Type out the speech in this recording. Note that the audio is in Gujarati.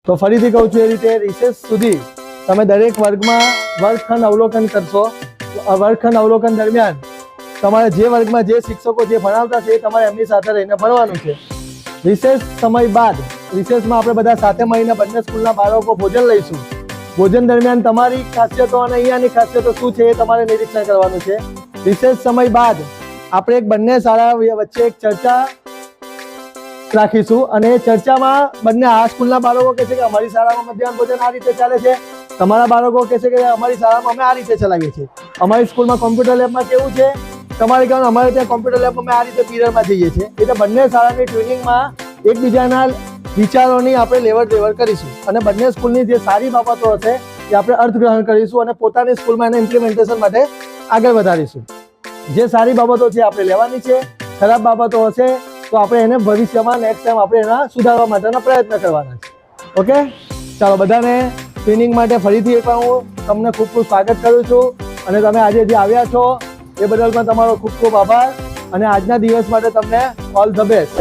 તો ફરીથી કહું છું એ રીતે રિસેસ સુધી તમે દરેક વર્ગમાં વર્ગખંડ અવલોકન કરશો. વર્ગખંડ અવલોકન દરમિયાન તમારે જે વર્ગમાં જે શિક્ષકો જે ભણાવતા છે એ તમારે એમની સાથે રહીને ભણવાનું છે. રિસેસ સમય બાદ રિસેસમાં આપણે બધા સાથે મળીને બંને સ્કૂલના બાળકો ભોજન લઈશું. ભોજન દરમિયાન તમારી ખાસિયતો અને અહીંયાની ખાસિયતો શું છે એ તમારે નિરીક્ષણ કરવાનું છે. રિસેસ સમય બાદ આપણે બંને શાળા વચ્ચે એક ચર્ચા રાખીશું અને એ ચર્ચામાં બંને આ સ્કૂલના બાળકો કહે છે કે અમારી શાળામાં મધ્યાહન ભોજન આ રીતે ચાલે છે, તમારા બાળકો કહે છે કે અમારી શાળામાં અમે આ રીતે ચલાવીએ છીએ. અમારી સ્કૂલમાં કોમ્પ્યુટર લેબમાં કેવું છે, તમારે કહેવાનું અમારે ત્યાં કોમ્પ્યુટર લેબમાં અમે આ રીતે પીરિયડમાં જઈએ છીએ. એટલે બંને શાળાની ટ્યુનિંગમાં એકબીજાના વિચારોની આપણે લેવડ દેવડ કરીશું અને બંને સ્કૂલની જે સારી બાબતો હશે એ આપણે અર્થગ્રહણ કરીશું અને પોતાની સ્કૂલમાં એને ઇમ્પ્લિમેન્ટેશન માટે આગળ વધારીશું. જે સારી બાબતો છે આપણે લેવાની છે, ખરાબ બાબતો હશે તો આપણે એને ભવિષ્યમાં નેક્સ્ટ ટાઈમ આપણે એના સુધારવા માટેના પ્રયત્ન કરવાના છે. ઓકે, ચાલો બધાને ટ્રેનિંગ માટે ફરીથી એકવાર હું તમને ખૂબ ખૂબ સ્વાગત કરું છું અને તમે આજે જે આવ્યા છો એ બદલ પણ તમારો ખૂબ ખૂબ આભાર અને આજના દિવસ માટે તમને ઓલ ધ બેસ્ટ.